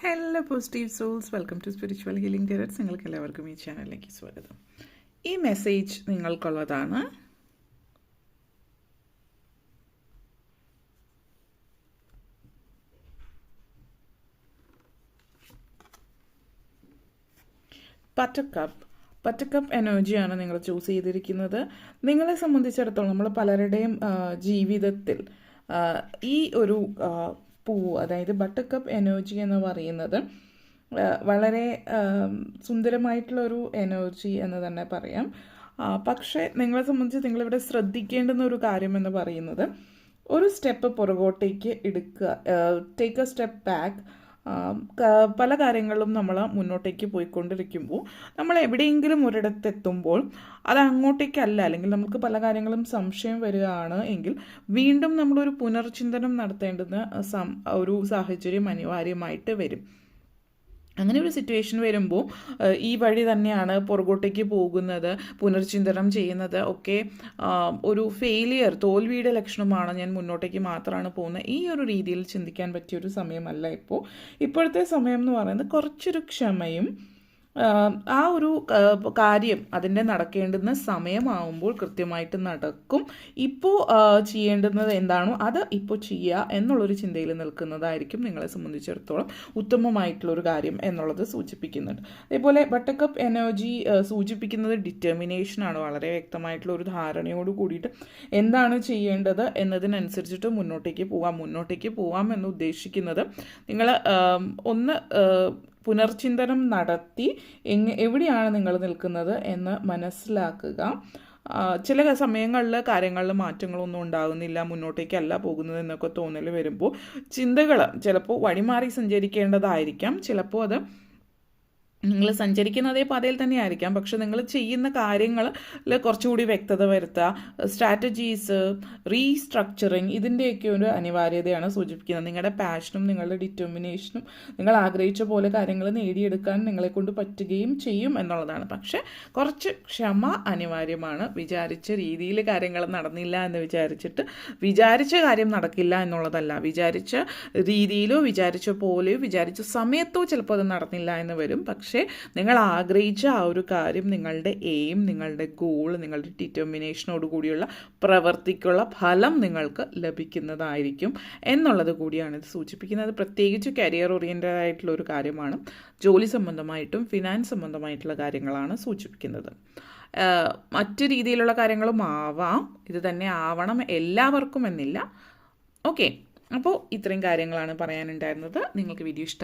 Hello positive souls, welcome to spiritual healing tarots. നിങ്ങൾക്ക് എല്ലാവർക്കും ഈ ചാനലിലേക്ക് സ്വാഗതം. ഈ മെസ്സേജ് നിങ്ങൾക്കുള്ളതാണ്. പറ്റക്കപ്പ് എനർജിയാണ് നിങ്ങൾ ചൂസ് ചെയ്തിരിക്കുന്നത്. നിങ്ങളെ സംബന്ധിച്ചിടത്തോളം നമ്മൾ പലരുടെയും ജീവിതത്തിൽ ഈ ഒരു പൂവ്, അതായത് ബട്ടർകപ്പ് എനർജി എന്ന് പറയുന്നത് വളരെ സുന്ദരമായിട്ടുള്ളൊരു എനർജി എന്ന് തന്നെ പറയാം. പക്ഷേ നിങ്ങളെ സംബന്ധിച്ച് നിങ്ങളിവിടെ ശ്രദ്ധിക്കേണ്ടുന്ന ഒരു കാര്യം എന്ന് പറയുന്നത്, ഒരു സ്റ്റെപ്പ് പുറകോട്ടേക്ക് എടുക്കുക, ടേക്ക് എ സ്റ്റെപ്പ് ബാക്ക്. പല കാര്യങ്ങളും നമ്മൾ മുന്നോട്ടേക്ക് പോയിക്കൊണ്ടിരിക്കുമ്പോൾ നമ്മൾ എവിടെയെങ്കിലും ഒരിടത്തെത്തുമ്പോൾ അത് അങ്ങോട്ടേക്കല്ല, അല്ലെങ്കിൽ നമുക്ക് പല കാര്യങ്ങളും സംശയം വരികയാണ് എങ്കിൽ വീണ്ടും നമ്മളൊരു പുനർചിന്തനം നടത്തേണ്ടുന്ന ഒരു സാഹചര്യം അനിവാര്യമായിട്ട് വരും. അങ്ങനെ ഒരു സിറ്റുവേഷൻ വരുമ്പോൾ ഈ വഴി തന്നെയാണ് പുറകോട്ടേക്ക് പോകുന്നത്, പുനർചിന്തനം ചെയ്യുന്നത് ഒക്കെ ഒരു ഫെയിലിയർ, തോൽവിയുടെ ലക്ഷണമാണ്, ഞാൻ മുന്നോട്ടേക്ക് മാത്രമാണ് പോകുന്നത്, ഈ ഒരു രീതിയിൽ ചിന്തിക്കാൻ പറ്റിയൊരു സമയമല്ല ഇപ്പോഴത്തെ സമയം എന്ന് പറയുന്നത് കുറച്ചൊരു ക്ഷമയും ആ ഒരു കാര്യം അതിൻ്റെ നടക്കേണ്ടുന്ന സമയമാവുമ്പോൾ കൃത്യമായിട്ട് നടക്കും. ഇപ്പോൾ ചെയ്യേണ്ടുന്നത് എന്താണോ അത് ഇപ്പോൾ ചെയ്യുക എന്നുള്ളൊരു ചിന്തയിൽ നിൽക്കുന്നതായിരിക്കും നിങ്ങളെ സംബന്ധിച്ചിടത്തോളം ഉത്തമമായിട്ടുള്ളൊരു കാര്യം എന്നുള്ളത് സൂചിപ്പിക്കുന്നുണ്ട്. അതേപോലെ ബട്ടർകപ്പ് എനർജി സൂചിപ്പിക്കുന്നത് ഡിറ്റർമിനേഷനാണ്. വളരെ വ്യക്തമായിട്ടുള്ള ഒരു ധാരണയോട് കൂടിയിട്ട് എന്താണ് ചെയ്യേണ്ടത് എന്നതിനനുസരിച്ചിട്ട് മുന്നോട്ടേക്ക് പോകാം എന്ന് ഉദ്ദേശിക്കുന്നത് നിങ്ങൾ ഒന്ന് പുനർചിന്തനം നടത്തി എവിടെയാണ് നിങ്ങൾ നിൽക്കുന്നത് എന്ന് മനസ്സിലാക്കുക. ചില സമയങ്ങളിൽ കാര്യങ്ങളിൽ മാറ്റങ്ങളൊന്നും ഉണ്ടാകുന്നില്ല, മുന്നോട്ടേക്കല്ല പോകുന്നത് എന്നൊക്കെ തോന്നൽ വരുമ്പോൾ ചിന്തകൾ ചിലപ്പോൾ വഴിമാറി സഞ്ചരിക്കേണ്ടതായിരിക്കാം. ചിലപ്പോൾ അത് നിങ്ങൾ സഞ്ചരിക്കുന്നതേ പാതയിൽ തന്നെ ആയിരിക്കാം, പക്ഷെ നിങ്ങൾ ചെയ്യുന്ന കാര്യങ്ങളിൽ കുറച്ചുകൂടി വ്യക്തത വരുത്തുക. സ്ട്രാറ്റജീസ്, റീസ്ട്രക്ചറിങ്, ഇതിൻ്റെയൊക്കെ ഒരു അനിവാര്യതയാണ് സൂചിപ്പിക്കുന്നത്. നിങ്ങളുടെ പാഷനും നിങ്ങളുടെ ഡിറ്റർമിനേഷനും നിങ്ങൾ ആഗ്രഹിച്ച പോലെ കാര്യങ്ങൾ നേടിയെടുക്കാൻ നിങ്ങളെക്കൊണ്ട് പറ്റുകയും ചെയ്യും എന്നുള്ളതാണ്. പക്ഷെ കുറച്ച് ക്ഷമ അനിവാര്യമാണ്. വിചാരിച്ച രീതിയിൽ കാര്യങ്ങൾ നടന്നില്ല എന്ന് വിചാരിച്ചിട്ട് വിചാരിച്ച കാര്യം നടക്കില്ല എന്നുള്ളതല്ല. വിചാരിച്ച രീതിയിലോ വിചാരിച്ച പോലെയോ വിചാരിച്ച സമയത്തോ ചിലപ്പോൾ അത് നടന്നില്ല എന്ന് വരും. പക്ഷേ നിങ്ങൾ ആഗ്രഹിച്ച ആ ഒരു കാര്യം, നിങ്ങളുടെ എയിം, നിങ്ങളുടെ ഗോൾ, നിങ്ങളുടെ ഡിറ്റർമിനേഷനോട് കൂടിയുള്ള പ്രവൃത്തിക്കുള്ള ഫലം നിങ്ങൾക്ക് ലഭിക്കുന്നതായിരിക്കും എന്നുള്ളത് കൂടിയാണ് ഇത് സൂചിപ്പിക്കുന്നത്. പ്രത്യേകിച്ച് കരിയർ ഓറിയൻറ്റഡ് ആയിട്ടുള്ള ഒരു കാര്യമാണ്. ജോലി സംബന്ധമായിട്ടും ഫിനാൻസ് സംബന്ധമായിട്ടുള്ള കാര്യങ്ങളാണ് സൂചിപ്പിക്കുന്നത്. മറ്റു രീതിയിലുള്ള കാര്യങ്ങളും ആവാം, ഇത് തന്നെ ആവണം എല്ലാവർക്കും എന്നില്ല. ഓക്കെ, അപ്പോൾ ഇത്രയും കാര്യങ്ങളാണ് പറയാനുണ്ടായിരുന്നത്. നിങ്ങൾക്ക് വീഡിയോ ഇഷ്ടമായി